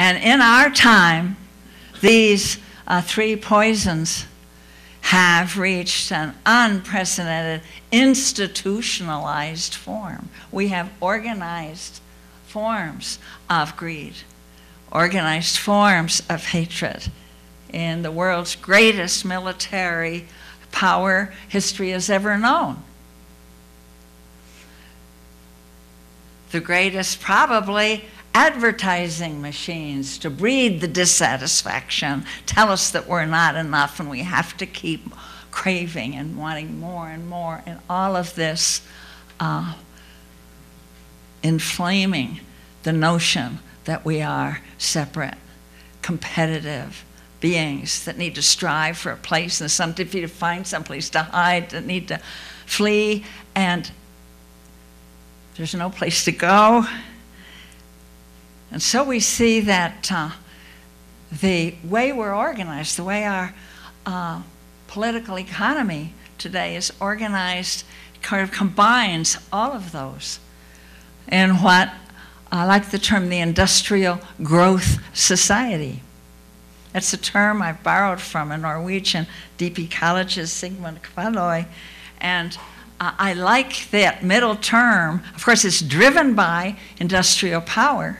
And in our time, these three poisons have reached an unprecedented institutionalized form. We have organized forms of greed, organized forms of hatred in the world's greatest military power history has ever known. The greatest, probably, advertising machines to breed the dissatisfaction, tell us that we're not enough and we have to keep craving and wanting more and more, and all of this inflaming the notion that we are separate, competitive beings that need to strive for a place and some to find some place to hide, that need to flee, and there's no place to go. And so we see that the way we're organized, the way our political economy today is organized, kind of combines all of those in what I like the term the industrial growth society. That's a term I borrowed from a Norwegian deep ecologist, Sigmund Kvaløy, and I like that middle term. Of course, it's driven by industrial power,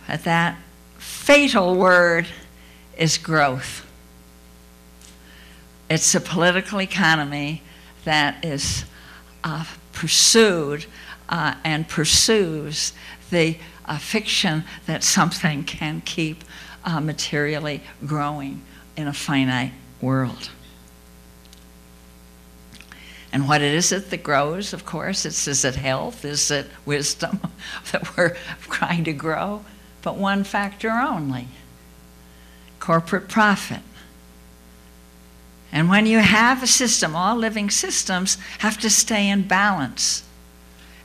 but that fatal word is growth. It's a political economy that is pursued and pursues the fiction that something can keep materially growing in a finite world. And what is it that grows, of course? Is it health? Is it wisdom that we're trying to grow? But one factor only: corporate profit. And when you have a system, all living systems have to stay in balance.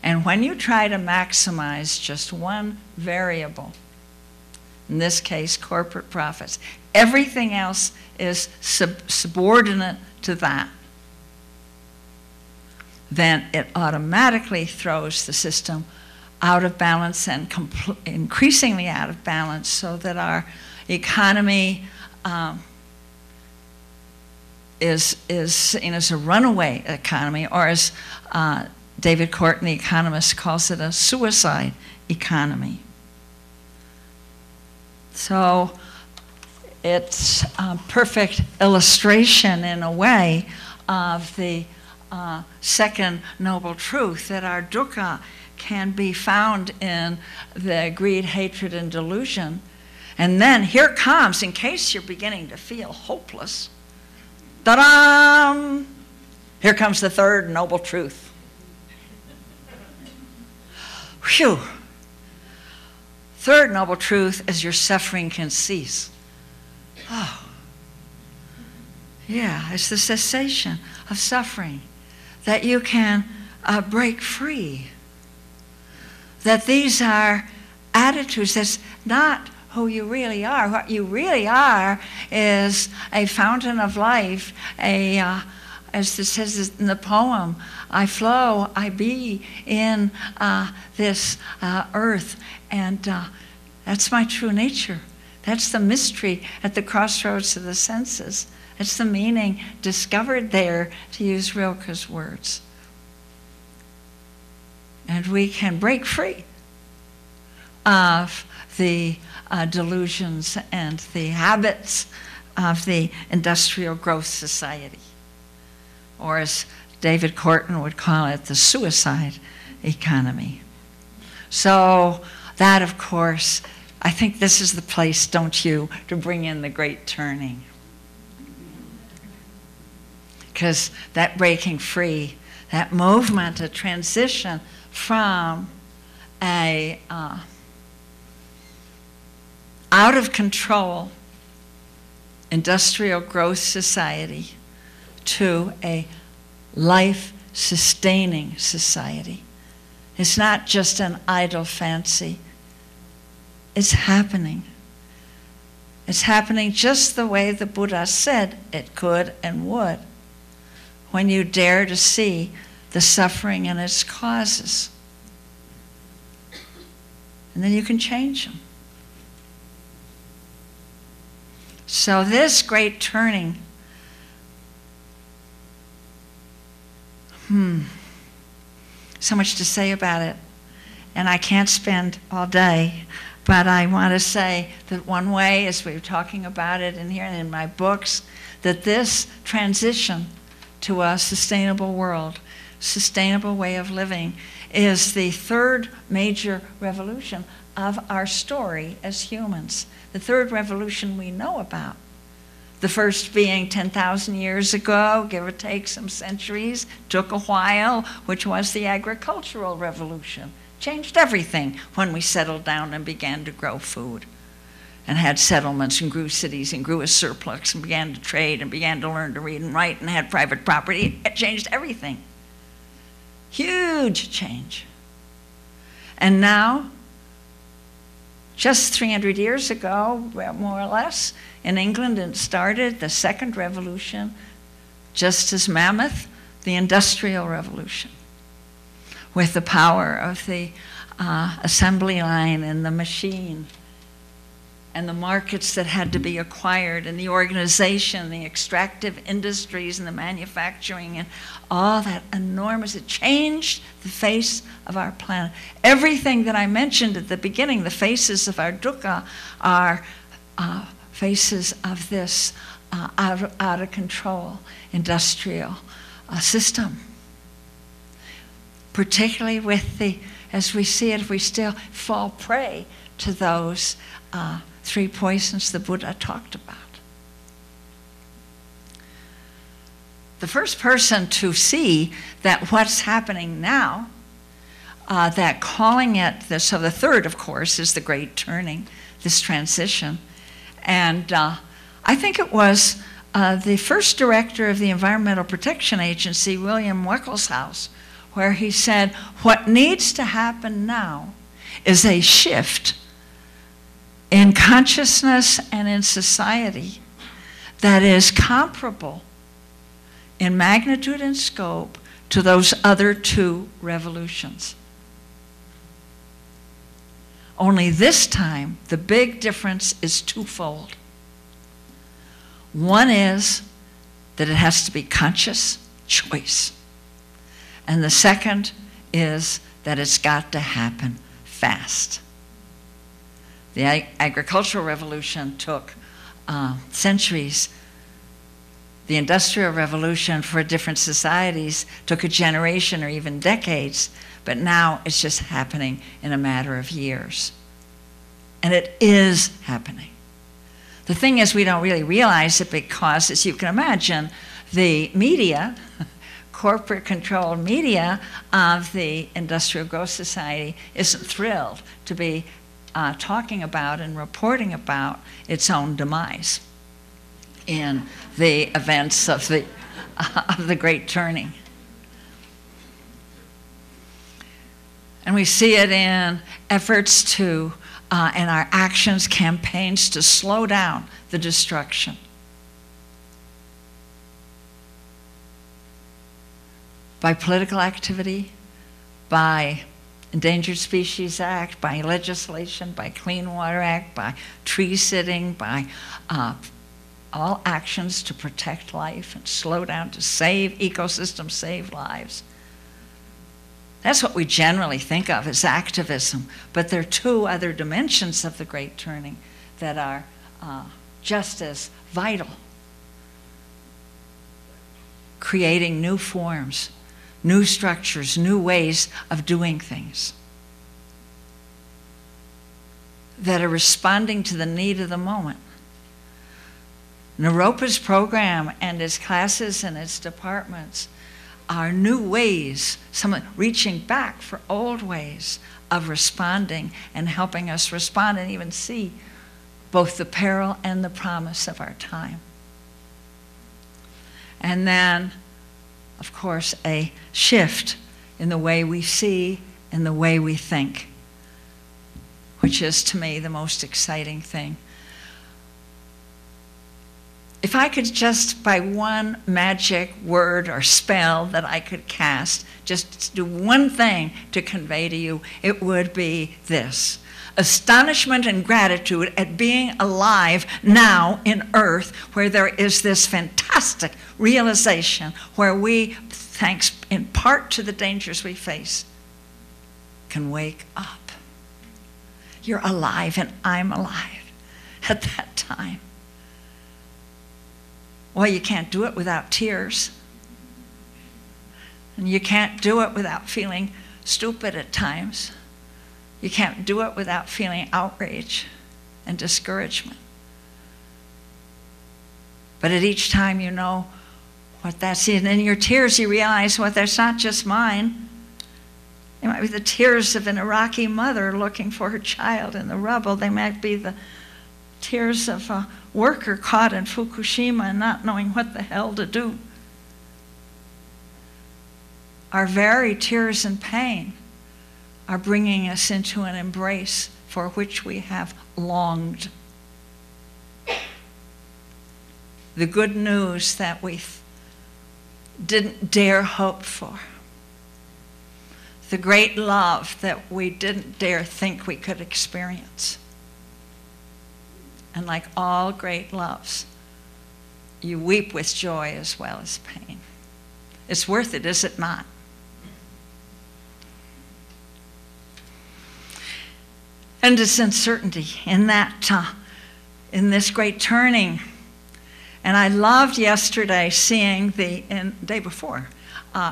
And when you try to maximize just one variable, in this case, corporate profits, everything else is subordinate to that, then it automatically throws the system out of balance and increasingly out of balance, so that our economy is seen as a runaway economy, or as David Korten, the economist, calls it, a suicide economy. So it's a perfect illustration, in a way, of the second noble truth, that our dukkha can be found in the greed, hatred, and delusion. And then here comes, in case you're beginning to feel hopeless, ta-da! Here comes the third noble truth. Phew. Third noble truth is your suffering can cease. Oh. Yeah, it's the cessation of suffering, that you can break free. That these are attitudes, that's not who you really are. What you really are is a fountain of life, as it says in the poem, I flow, I be in this earth, and that's my true nature. That's the mystery at the crossroads of the senses. It's the meaning discovered there, to use Rilke's words. And we can break free of the delusions and the habits of the industrial growth society, or as David Korten would call it, the suicide economy. So that, of course, I think this is the place, don't you, to bring in the great turning. Because that breaking free, that movement, a transition from a out of control industrial growth society to a life-sustaining society. It's not just an idle fancy. It's happening. It's happening just the way the Buddha said it could and would, when you dare to see the suffering and its causes. And then you can change them. So this great turning, so much to say about it, and I can't spend all day, but I want to say that one way, as we were talking about it in here and in my books, that this transition to a sustainable world, sustainable way of living, is the third major revolution of our story as humans, the third revolution we know about. The first being 10,000 years ago, give or take some centuries, took a while, which was the agricultural revolution. Changed everything when we settled down and began to grow food and had settlements and grew cities and grew a surplus and began to trade and began to learn to read and write and had private property. It changed everything. Huge change. And now, just 300 years ago, more or less, in England, it started the second revolution, just as mammoth, the Industrial Revolution, with the power of the assembly line and the machine and the markets that had to be acquired and the organization, the extractive industries and the manufacturing and all that enormous, it changed the face of our planet. Everything that I mentioned at the beginning, the faces of our dukkha, are faces of this out of control industrial system. Particularly with the, as we see it, we still fall prey to those three poisons the Buddha talked about. The first person to see that what's happening now, that calling it, so the third, of course, is the great turning, this transition. And I think it was the first director of the Environmental Protection Agency, William Weckleshouse, where he said, what needs to happen now is a shift in consciousness and in society that is comparable in magnitude and scope to those other two revolutions. Only this time, the big difference is twofold. One is that it has to be conscious choice. And the second is that it's got to happen fast. The agricultural revolution took centuries. The Industrial Revolution for different societies took a generation or even decades, but now it's just happening in a matter of years. And it is happening. The thing is, we don't really realize it because, as you can imagine, the media, corporate-controlled media of the Industrial Growth Society isn't thrilled to be talking about and reporting about its own demise in the events of the Great Turning. And we see it in efforts to, in our actions, campaigns to slow down the destruction. By political activity, by Endangered Species Act, by legislation, by Clean Water Act, by tree sitting, by all actions to protect life and slow down, to save ecosystems, save lives. That's what we generally think of as activism. But there are two other dimensions of the Great Turning that are just as vital. Creating new forms, new structures, new ways of doing things that are responding to the need of the moment. Naropa's program and its classes and its departments are new ways, reaching back for old ways of responding and helping us respond and even see both the peril and the promise of our time. And then, of course, a shift in the way we see and the way we think, which is, to me, the most exciting thing. if I could just, by one magic word or spell that I could cast, just do one thing to convey to you, it would be this: astonishment and gratitude at being alive now in Earth, where there is this fantastic realization where we, thanks in part to the dangers we face, can wake up. You're alive and I'm alive at that time. Well, you can't do it without tears. And you can't do it without feeling stupid at times. You can't do it without feeling outrage and discouragement. But at each time you know what that's in. And in your tears you realize, well, that's not just mine. It might be the tears of an Iraqi mother looking for her child in the rubble. They might be the tears of a worker caught in Fukushima and not knowing what the hell to do. Our very tears and pain are bringing us into an embrace for which we have longed. The good news that we didn't dare hope for. The great love that we didn't dare think we could experience. And like all great loves, you weep with joy as well as pain. It's worth it, is it not? And this uncertainty in that, in this great turning. And I loved yesterday seeing day before,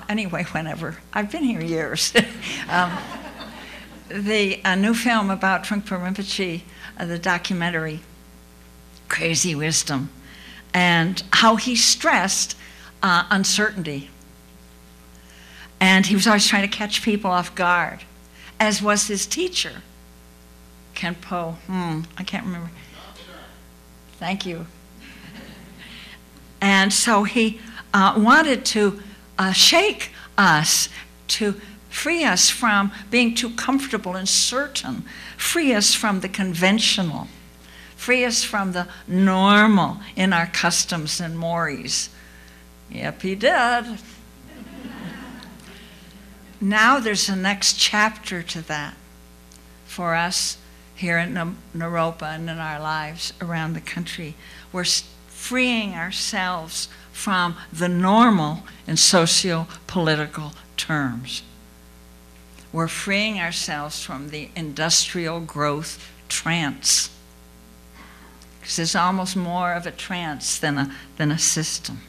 anyway, whenever. I've been here years. The new film about Trungpa Rinpoche, the documentary, Crazy Wisdom, and how he stressed uncertainty. And he was always trying to catch people off guard, as was his teacher, Khenpo, I can't remember. Thank you. And so he wanted to shake us, to free us from being too comfortable and certain, free us from the conventional, free us from the normal in our customs and mores. Yep, he did. Now there's a next chapter to that for us here in Naropa and in our lives around the country. We're freeing ourselves from the normal in socio-political terms. We're freeing ourselves from the industrial growth trance. Because there's almost more of a trance than a system.